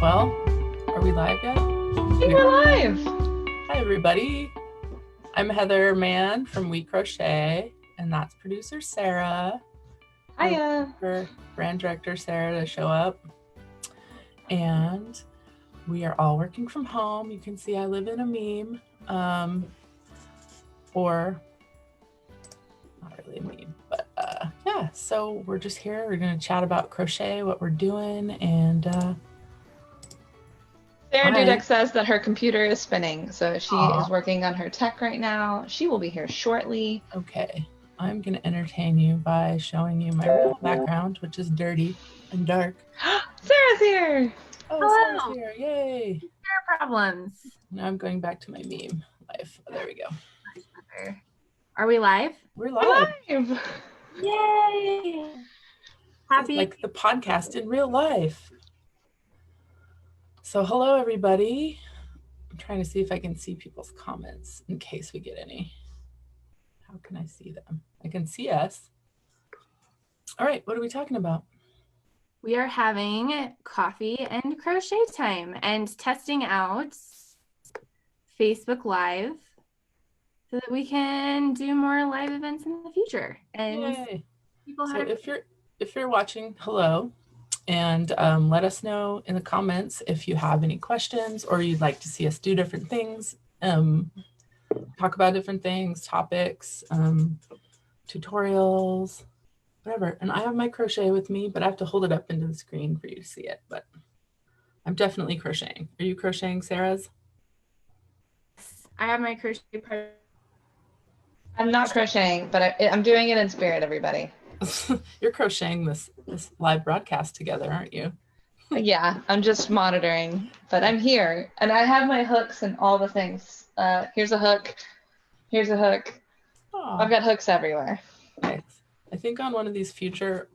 Well, are we live yet? We're live. Hi, everybody. I'm Heather Mann from WeCrochet, and that's producer Sara. Hiya. For brand director Sara to show up. And we are all working from home. You can see I live in a meme. Or not really a meme, but yeah. So we're just here. We're going to chat about crochet, what we're doing, and Sara Dudek says that her computer is spinning, so she Aww. is working on her tech right now. She will be here shortly. Okay, I'm going to entertain you by showing you my real background, which is dirty and dark. Sara's here! Oh, hello. Sara's here, yay! Sara problems. Now I'm going back to my meme life. Oh, there we go. Are we live? We're live. Yay! Happy. Like the podcast in real life. So hello, everybody. I'm trying to see if I can see people's comments in case we get any. How can I see them? I can see us. All right, what are we talking about? We are having coffee and crochet time and testing out Facebook Live so that we can do more live events in the future. And yay. So if you're watching, hello, and let us know in the comments if you have any questions or you'd like to see us do different things, talk about different things, topics, tutorials, whatever. And I have my crochet with me, but I have to hold it up into the screen for you to see it. But I'm definitely crocheting. Are you crocheting, Sarah's? I have my crochet part. I'm not crocheting, but I'm doing it in spirit, everybody. You're crocheting this live broadcast together, aren't you? Yeah, I'm just monitoring, but I'm here. And I have my hooks and all the things. Here's a hook. Here's a hook. Aww. I've got hooks everywhere. Nice. I think on one of these future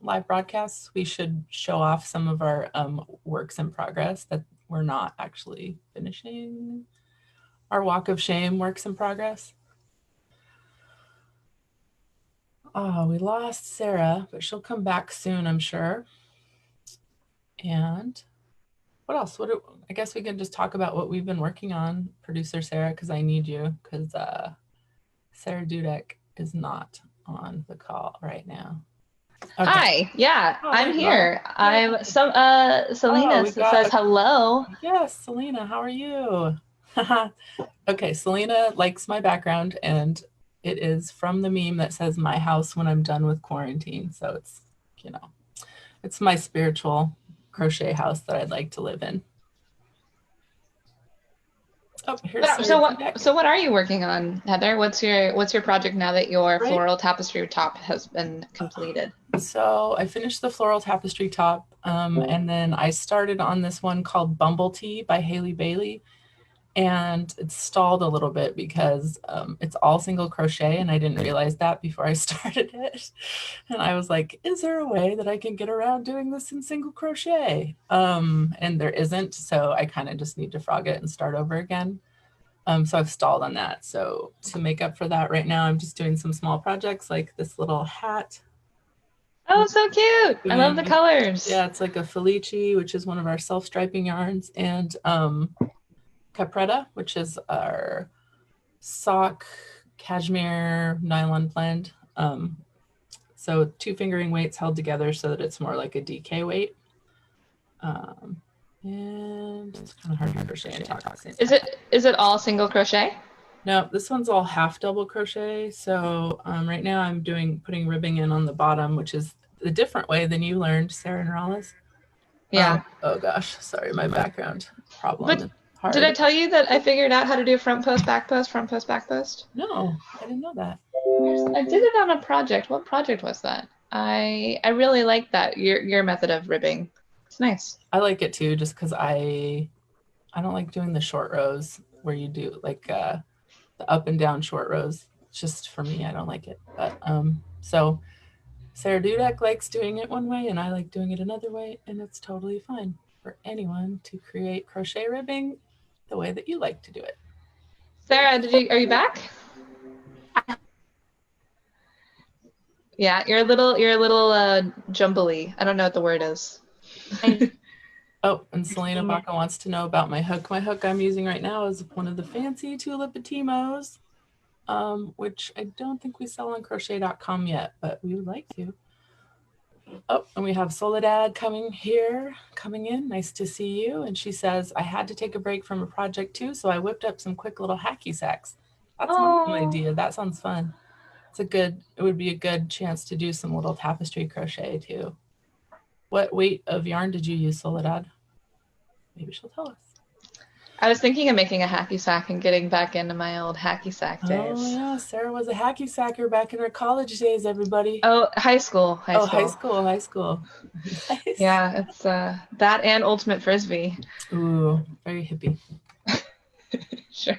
live broadcasts, we should show off some of our works in progress that we're not actually finishing. Our walk of shame works in progress. Oh, we lost Sara, but she'll come back soon, I'm sure. And what else? I guess we can just talk about what we've been working on, producer Sara, because I need you, because Sara Dudek is not on the call right now. Okay. Hi, yeah, I'm here. I'm Selena says hello. Yes, Selena, how are you? Okay, Selena likes my background, and it is from the meme that says my house when I'm done with quarantine. So it's, it's my spiritual crochet house that I'd like to live in. Oh, here's so what are you working on, Heather? What's your project now that your floral tapestry top has been completed? So I finished the floral tapestry top, and then I started on this one called Bumble Tea by Haley Bailey. And it stalled a little bit because it's all single crochet, and I didn't realize that before I started it. And I was like, is there a way that I can get around doing this in single crochet? And there isn't, so I kind of just need to frog it and start over again. So I've stalled on that. So to make up for that right now, I'm just doing some small projects like this little hat. Oh, so cute. I love the colors. Yeah, it's like a Felici, which is one of our self-striping yarns, and Capretta, which is our sock cashmere nylon blend. So 2 fingering weights held together so that it's more like a DK weight. And it's kind of hard to crochet and talk. Is it all single crochet? No, this one's all half double crochet. So right now I'm putting ribbing in on the bottom, which is a different way than you learned, Sara Norales. Yeah. Oh gosh, sorry, my background problem. But did I tell you that I figured out how to do front post, back post, front post, back post? No, I didn't know that. I did it on a project. What project was that? I really like that, your method of ribbing. It's nice. I like it too, just because I don't like doing the short rows where you do like the up and down short rows. Just for me, I don't like it. But so Sara Dudek likes doing it one way, and I like doing it another way, and it's totally fine for anyone to create crochet ribbing the way that you like to do it. Sara, are you back? Yeah, you're a little jumbly. I don't know what the word is. Oh, and Selena Baca wants to know about my hook. My hook I'm using right now is one of the fancy Tulip Timos, which I don't think we sell on crochet.com yet, but we would like to. Oh, and we have Soledad coming in. Nice to see you. And she says, I had to take a break from a project too, so I whipped up some quick little hacky sacks. That's an awesome idea. That sounds fun. It would be a good chance to do some little tapestry crochet too. What weight of yarn did you use, Soledad? Maybe she'll tell us. I was thinking of making a hacky sack and getting back into my old hacky sack days. Oh yeah, Sara was a hacky sacker back in her college days, everybody. Oh, high school. High school. Nice. Yeah, it's that and ultimate frisbee. Ooh, very hippie. Sure.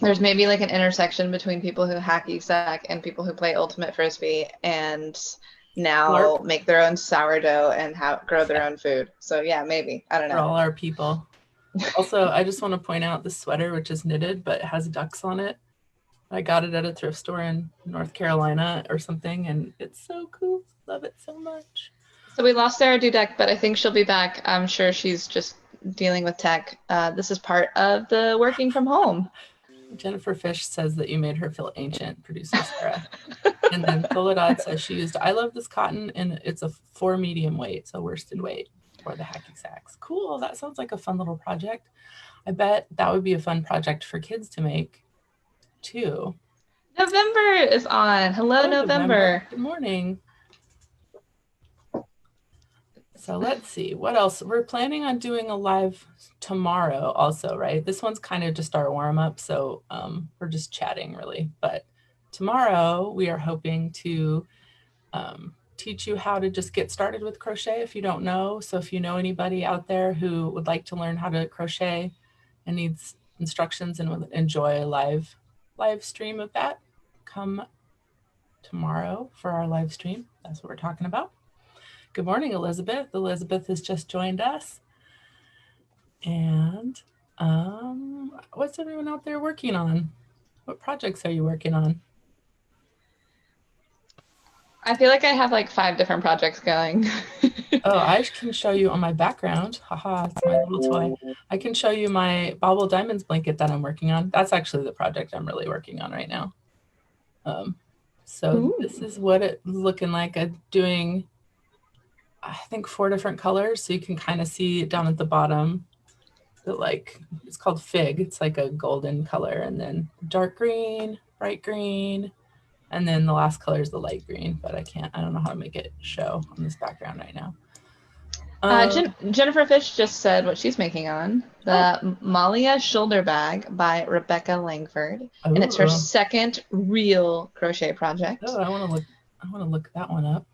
There's maybe like an intersection between people who hacky sack and people who play ultimate frisbee and now make their own sourdough and grow their own food. So yeah, maybe. I don't know. For all our people. Also, I just want to point out the sweater, which is knitted, but it has ducks on it. I got it at a thrift store in North Carolina or something, and it's so cool. Love it so much. So we lost Sara Dudek, but I think she'll be back. I'm sure she's just dealing with tech. This is part of the working from home. Jennifer Fish says that you made her feel ancient, producer Sara. And then Soledad says she used I love this cotton, and it's a 4 medium weight, so worsted weight for the hacky sacks. Cool. That sounds like a fun little project. I bet that would be a fun project for kids to make too. November is on. Hello, November. Good morning. So let's see what else. We're planning on doing a live tomorrow also, right? This one's kind of just our warm up, so we're just chatting really. But tomorrow we are hoping to teach you how to just get started with crochet if you don't know. So if you know anybody out there who would like to learn how to crochet and needs instructions and would enjoy a live stream of that, come tomorrow for our live stream. That's what we're talking about. Good morning, Elizabeth. Elizabeth has just joined us. And what's everyone out there working on? What projects are you working on? I feel like I have like 5 different projects going. Oh, I can show you on my background. Haha, it's my little toy. I can show you my Bobble Diamonds blanket that I'm working on. That's actually the project I'm really working on right now. So this is what it's looking like. I'm doing, I think, 4 different colors. So you can kind of see down at the bottom that it's called Fig. It's like a golden color, and then dark green, bright green, and then the last color is the light green, but I don't know how to make it show on this background right now. Jennifer Fish just said what she's making on the Malia shoulder bag by Rebecca Langford, and it's her second real crochet project. Oh, I want to look that one up.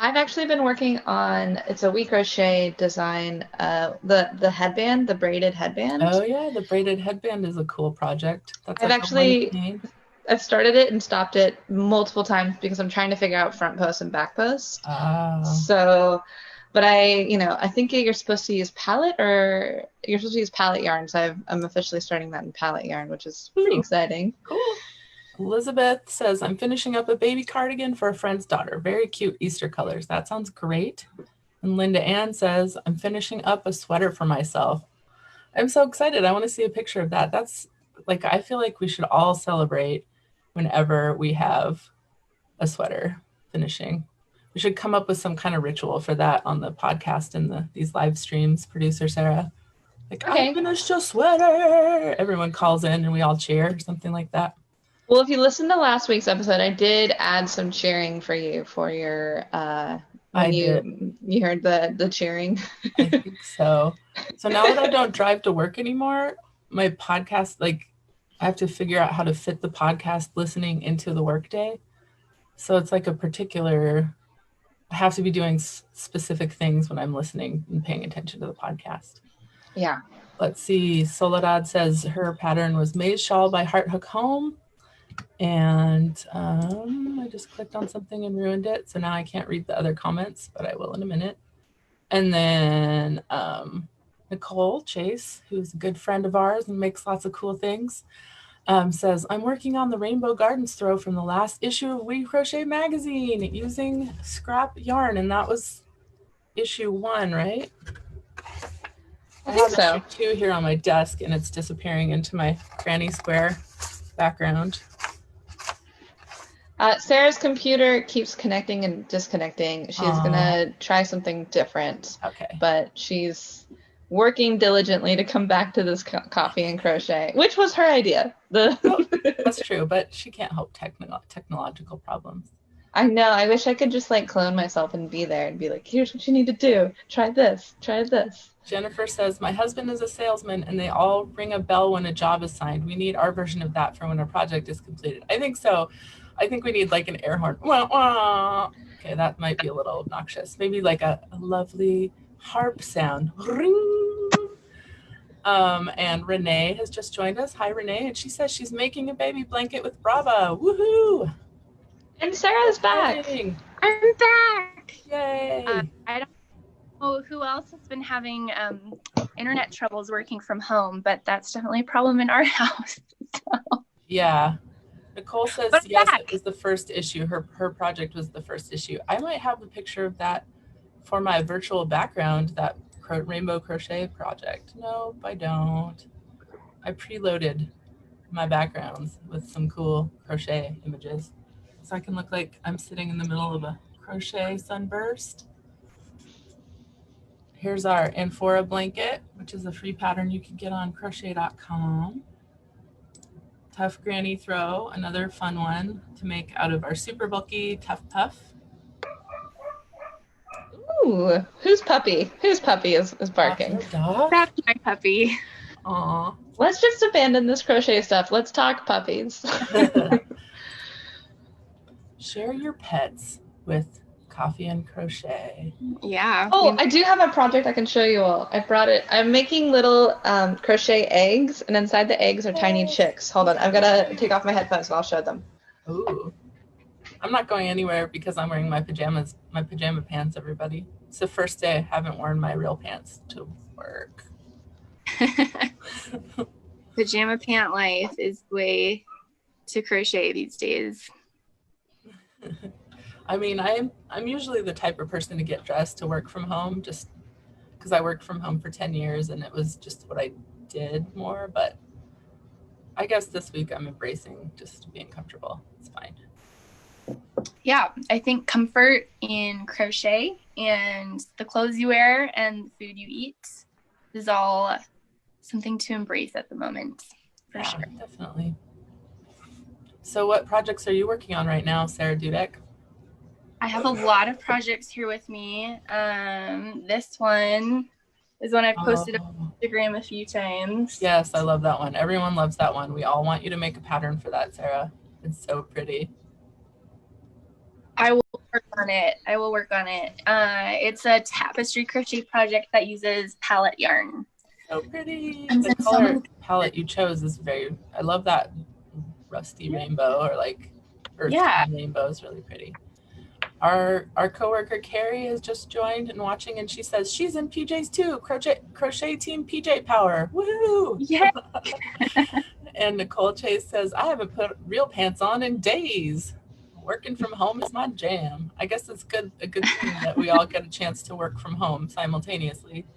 I've actually been working on, it's a WeCrochet design, the headband, the braided headband. Oh yeah, the braided headband is a cool project. I've started it and stopped it multiple times because I'm trying to figure out front post and back post. So, but I think you're supposed to use palette yarn. So I'm officially starting that in palette yarn, which is pretty exciting. Cool. Elizabeth says, I'm finishing up a baby cardigan for a friend's daughter. Very cute Easter colors. That sounds great. And Linda Ann says, I'm finishing up a sweater for myself. I'm so excited. I want to see a picture of that. That's I feel like we should all celebrate whenever we have a sweater finishing. We should come up with some kind of ritual for that on the podcast and these live streams, producer Sara. I finished a sweater. Everyone calls in and we all cheer or something like that. Well, if you listened to last week's episode, I did add some cheering for you for your you heard the cheering. I think so. So now that I don't drive to work anymore, my podcast, I have to figure out how to fit the podcast listening into the workday. So it's like I have to be doing specific things when I'm listening and paying attention to the podcast. Yeah. Let's see. Soledad says her pattern was Maze Shawl by Heart Hook Home. And I just clicked on something and ruined it. So now I can't read the other comments, but I will in a minute. And then Nicole Chase, who's a good friend of ours and makes lots of cool things, says, I'm working on the Rainbow Gardens throw from the last issue of WeCrochet magazine using scrap yarn. And that was issue 1, right? I think so. Issue 2 here on my desk, and it's disappearing into my granny square background. Sarah's computer keeps connecting and disconnecting. She's gonna try something different. Okay. But she's working diligently to come back to this coffee and crochet, which was her idea. That's true, but she can't help technological problems. I know. I wish I could just like clone myself and be there and be like, here's what you need to do. Try this. Try this. Jennifer says, my husband is a salesman and they all ring a bell when a job is signed. We need our version of that for when a project is completed. I think so. I think we need like an air horn. Wah, wah. Okay, that might be a little obnoxious. Maybe like a lovely harp sound. Ring. And Renee has just joined us. Hi, Renee. And she says she's making a baby blanket with Brava. Woohoo! And Sarah's back. I'm back. Yay. I don't know who else has been having internet troubles working from home, but that's definitely a problem in our house. So. Yeah. Nicole says, yes, it was the first issue. Her project was the first issue. I might have a picture of that for my virtual background, that rainbow crochet project. Nope, I don't. I preloaded my backgrounds with some cool crochet images so I can look like I'm sitting in the middle of a crochet sunburst. Here's our Amphora blanket, which is a free pattern you can get on crochet.com. Tough Granny Throw, another fun one to make out of our super bulky Tough Puff. Ooh, whose puppy? Whose puppy is barking? That's my puppy. Aw. Let's just abandon this crochet stuff. Let's talk puppies. Share your pets with Coffee and Crochet. Yeah. Oh, I do have a project I can show you all. I brought it. I'm making little crochet eggs, and inside the eggs are tiny chicks. Hold on, I've got to take off my headphones and I'll show them. Ooh. I'm not going anywhere because I'm wearing my pajama pants, everybody. It's the first day I haven't worn my real pants to work. Pajama pant life is the way to crochet these days. I mean, I'm usually the type of person to get dressed to work from home just because I worked from home for 10 years and it was just what I did more. But I guess this week I'm embracing just being comfortable. It's fine. Yeah, I think comfort in crochet and the clothes you wear and the food you eat is all something to embrace at the moment, for sure. Definitely. So what projects are you working on right now, Sara Dudek? I have a lot of projects here with me. This one is one I've posted on Instagram a few times. Yes, I love that one. Everyone loves that one. We all want you to make a pattern for that, Sara. It's so pretty. I will work on it. It's a tapestry crochet project that uses palette yarn. So pretty. The color palette you chose is I love that rusty rainbow or like earth rainbow is really pretty. Our coworker Carrie has just joined and watching, and she says she's in PJs too. Crochet team PJ power. Woohoo! Yeah. And Nicole Chase says, I haven't put real pants on in days. Working from home is my jam. I guess it's a good thing that we all get a chance to work from home simultaneously.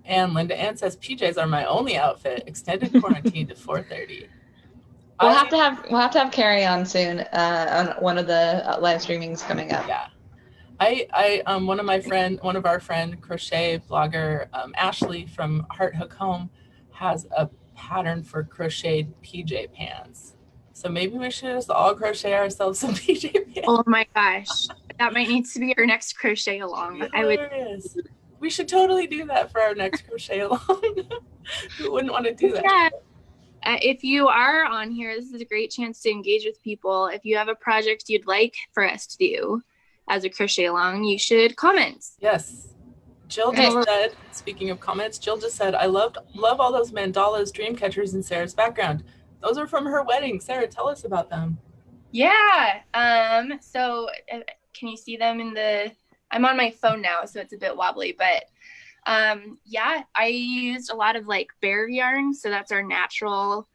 And Linda Ann says PJs are my only outfit. Extended quarantine to 4:30. We'll have to have Carrie on soon on one of the live streamings coming up. Yeah. One of our friend crochet blogger Ashley from Heart Hook Home has a pattern for crocheted PJ pants. So maybe we should just all crochet ourselves some PJ pants. Oh my gosh, that might need to be our next crochet along. We should totally do that for our next crochet along. Who wouldn't want to do that? Yeah. If you are on here, this is a great chance to engage with people. If you have a project you'd like for us to do as a crochet along, you should comment. Yes. Jill just said, speaking of comments, Jill just said, I love all those mandalas, dream catchers in Sarah's background. Those are from her wedding. Sara, tell us about them. Yeah. So can you see them I'm on my phone now, so it's a bit wobbly, but yeah, I used a lot of like bear yarn. So that's our natural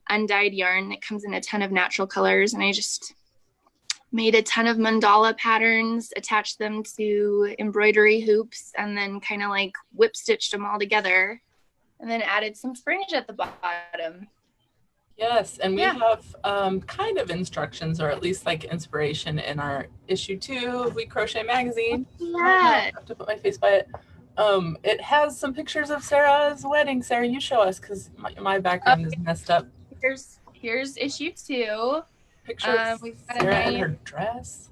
undyed yarn that comes in a ton of natural colors. And I just made a ton of mandala patterns, attached them to embroidery hoops, and then kind of like whip stitched them all together, and then added some fringe at the bottom. Yes, and we have kind of instructions, or at least like inspiration, in our issue 2 of WeCrochet magazine. Yeah. I have to put my face by it. It has some pictures of Sarah's wedding. Sarah, you show us, because my background is messed up. Here's issue 2. Pictures of Sarah and her dress.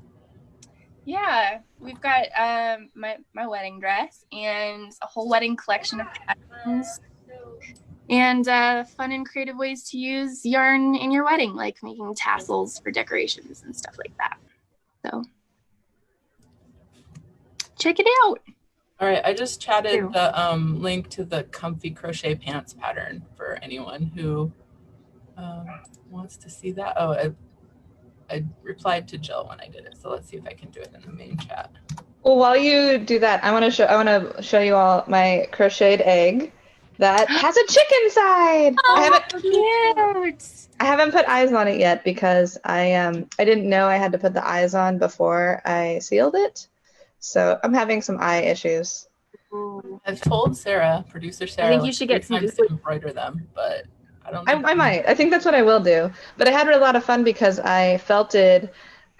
Yeah, we've got my wedding dress and a whole wedding collection of patterns. And fun and creative ways to use yarn in your wedding, like making tassels for decorations and stuff like that. So check it out. All right, I just chatted the link to the comfy crochet pants pattern for anyone who wants to see that. Oh, I replied to Jill when I did it, so let's see if I can do it in the main chat. Well, while you do that, I want to show you all my crocheted egg that has a chicken side. I haven't put eyes on it yet because I didn't know I had to put the eyes on before I sealed it. So I'm having some eye issues. I've told Sarah, producer Sarah, I think you should get some to embroider them, but I don't know. I might. I think that's what I will do. But I had a lot of fun because I felted,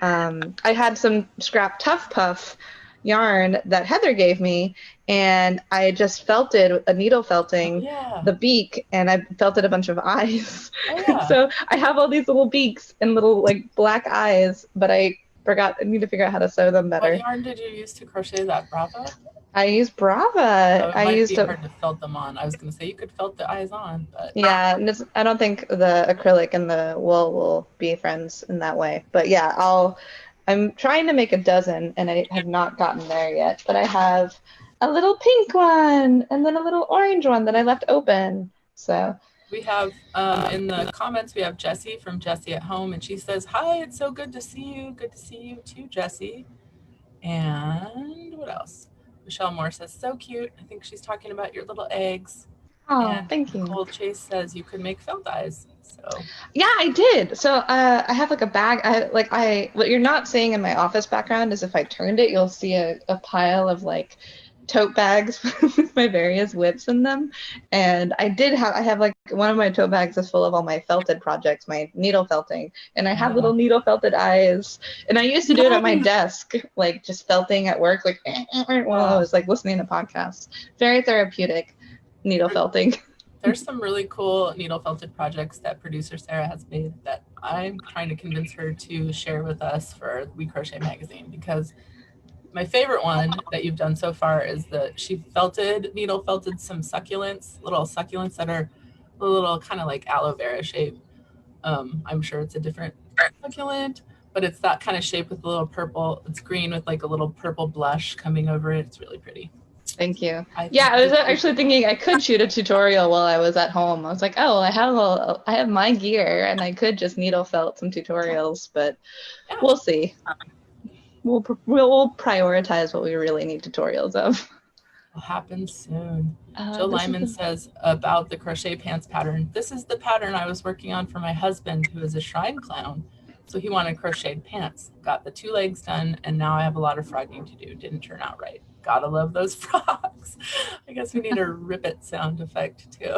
I had some scrap Tough Puff yarn that Heather gave me, and I just felted a needle felting the beak, and I felted a bunch of eyes. So I have all these little beaks and little like black eyes, but I need to figure out how to sew them better. What yarn did you use to crochet that, Brava? I used Brava. So it might be hard to felt them on. I was going to say you could felt the eyes on, but yeah, I don't think the acrylic and the wool will be friends in that way. But yeah, I'm trying to make a dozen, and I have not gotten there yet. But I have a little pink one, and then a little orange one that I left open. So we have in the comments, we have Jessie from Jessie at Home, and she says, "Hi, it's so good to see you. Good to see you too, Jessie." And what else? Michelle Moore says, "So cute." I think she's talking about your little eggs. Oh, thank you. Nicole Chase says you could make felt eyes. So yeah, I did. So I have like a bag. What you're not seeing in my office background is if I turned it, you'll see a pile of like tote bags with my various whips in them. And I have like one of my tote bags is full of all my felted projects, my needle felting, and I have little needle felted eyes. And I used to do it at my desk, like just felting at work, like while I was like listening to podcasts. Very therapeutic needle felting. There's some really cool needle felted projects that producer Sara has made that I'm trying to convince her to share with us for WeCrochet magazine, because my favorite one that you've done so far is she needle felted some little succulents that are a little kind of like aloe vera shape. I'm sure it's a different succulent, but it's that kind of shape with a little purple. It's green with like a little purple blush coming over it. It's really pretty. Thank you. I was actually thinking I could shoot a tutorial while I was at home. I was like, oh, I have my gear and I could just needle felt some tutorials, but we'll see. We'll prioritize what we really need tutorials of. Will happen soon. Jill Lyman says about the crochet pants pattern. This is the pattern I was working on for my husband, who is a shrine clown. So he wanted crocheted pants. Got the 2 legs done, and now I have a lot of frogging to do. Didn't turn out right. Gotta love those frogs. I guess we need a ribbit sound effect too.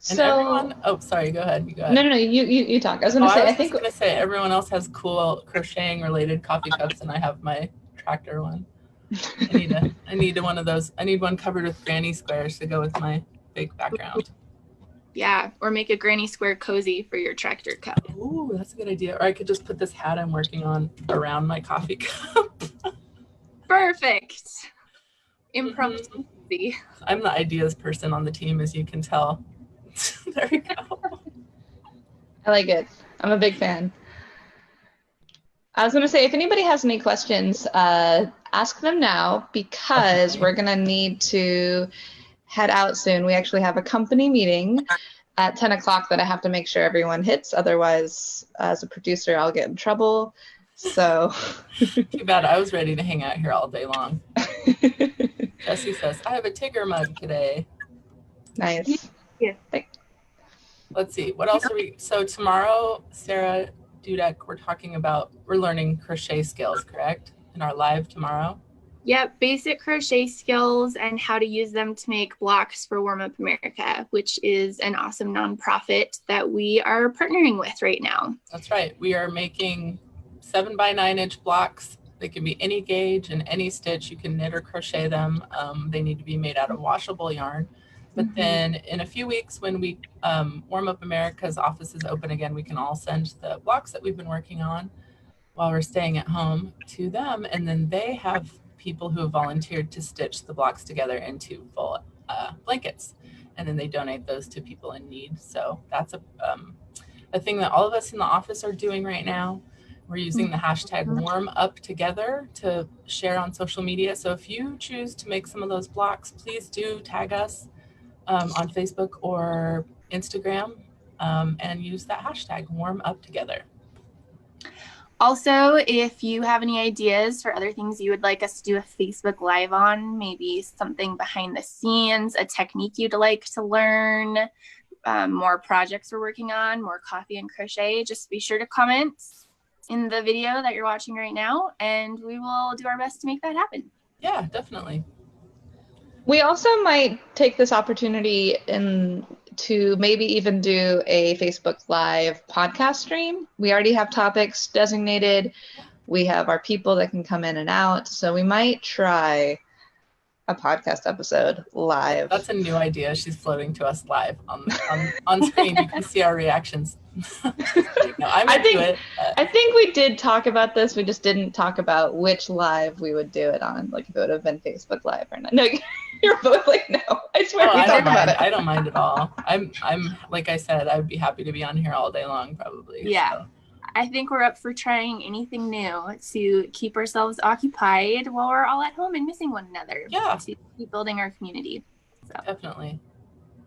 And everyone, sorry, go ahead. No, you talk. I was gonna say everyone else has cool crocheting related coffee cups, and I have my tractor one. I need one of those. I need one covered with granny squares to go with my big background. Yeah, or make a granny square cozy for your tractor cup. Ooh, that's a good idea. Or I could just put this hat I'm working on around my coffee cup. Perfect. Impromptu. I'm the ideas person on the team, as you can tell. There we go. I like it. I'm a big fan. I was going to say, if anybody has any questions, ask them now, because we're going to need to head out soon. We actually have a company meeting at 10 o'clock that I have to make sure everyone hits. Otherwise, as a producer, I'll get in trouble. So too bad. I was ready to hang out here all day long. Jessie says, I have a Tigger mug today. Nice. Yeah. let's see, what else so tomorrow, Sara Dudek, we're learning crochet skills, correct? In our live tomorrow? Yep, basic crochet skills and how to use them to make blocks for Warm Up America, which is an awesome nonprofit that we are partnering with right now. That's right. We are making 7 by 9 inch blocks. They can be any gauge and any stitch. You can knit or crochet them. They need to be made out of washable yarn. But then in a few weeks, when we Warm Up America's office is open again, we can all send the blocks that we've been working on while we're staying at home to them. And then they have people who have volunteered to stitch the blocks together into full blankets. And then they donate those to people in need. So that's a thing that all of us in the office are doing right now. We're using the hashtag #WarmUpTogether to share on social media. So if you choose to make some of those blocks, please do tag us on Facebook or Instagram and use that hashtag #WarmUpTogether. Also, if you have any ideas for other things you would like us to do a Facebook Live on, maybe something behind the scenes, a technique you'd like to learn, more projects we're working on, more coffee and crochet, just be sure to comment in the video that you're watching right now, and we will do our best to make that happen. Yeah, definitely. We also might take this opportunity to maybe even do a Facebook Live podcast stream. We already have topics designated. We have our people that can come in and out. So we might try a podcast episode live. That's a new idea. She's floating to us live on screen. You can see our reactions. I think we did talk about this. We just didn't talk about which live we would do it on, like if it would have been Facebook Live or not. No, you're both like, no. I swear we talked about it. I don't mind at all. I'm like I said, I'd be happy to be on here all day long, probably. Yeah. So. I think we're up for trying anything new to keep ourselves occupied while we're all at home and missing one another. Yeah. To keep building our community. So. Definitely.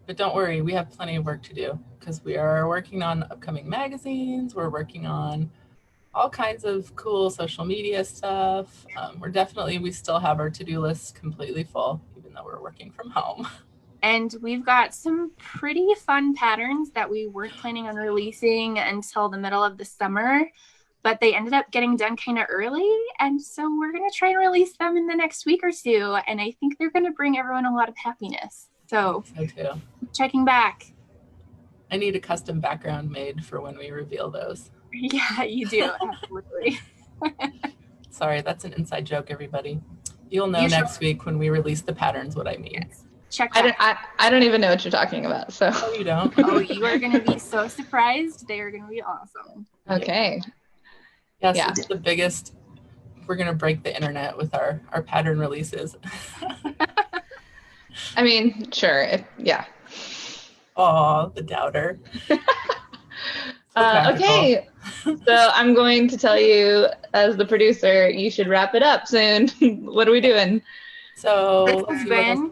But don't worry, we have plenty of work to do because we are working on upcoming magazines. We're working on all kinds of cool social media stuff. We still have our to-do list completely full, even though we're working from home. And we've got some pretty fun patterns that we weren't planning on releasing until the middle of the summer, but they ended up getting done kind of early. And so we're going to try and release them in the next week or two. And I think they're going to bring everyone a lot of happiness. So too. Checking back. I need a custom background made for when we reveal those. Yeah, you do. Absolutely. Sorry, that's an inside joke, everybody. You'll know next week when we release the patterns what I mean. Yes. Check back. I don't even know what you're talking about. So. Oh, you don't? Oh, you are going to be so surprised. They are going to be awesome. Okay. Yes, yeah. It's the biggest. We're going to break the internet with our pattern releases. I mean, sure. Yeah. Oh, the doubter. Okay. So I'm going to tell you, as the producer, you should wrap it up soon. What are we doing? So it's been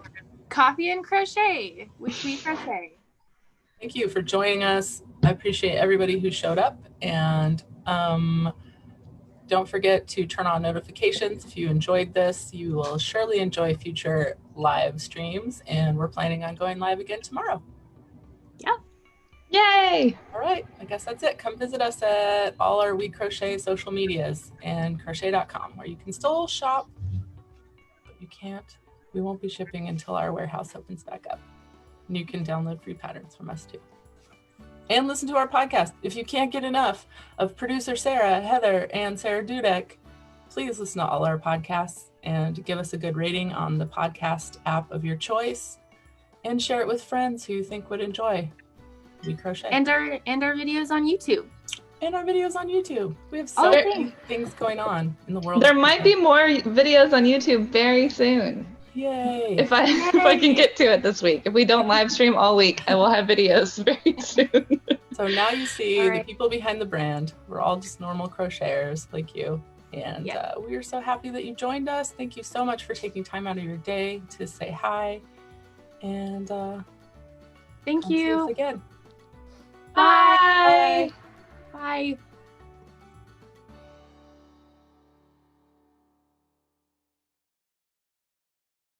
Coffee and Crochet with WeCrochet. Thank you for joining us. I appreciate everybody who showed up, and don't forget to turn on notifications. If you enjoyed this, you will surely enjoy future live streams, and we're planning on going live again tomorrow. Yeah. Yay! All right, I guess that's it. Come visit us at all our WeCrochet social medias and crochet.com, where you can still shop, but we won't be shipping until our warehouse opens back up. And you can download free patterns from us too. And listen to our podcast. If you can't get enough of producer Sara, Heather, and Sara Dudek, please listen to all our podcasts and give us a good rating on the podcast app of your choice, and share it with friends who you think would enjoy WeCrochet. And our videos on YouTube. And our videos on YouTube. We have so many things going on in the world. There might be more videos on YouTube very soon. Yay. If I can get to it this week. If we don't live stream all week, I will have videos very soon. So now you see the people behind the brand. We're all just normal crocheters like you. And we are so happy that you joined us. Thank you so much for taking time out of your day to say hi. And thank you. See us again. Bye. Bye.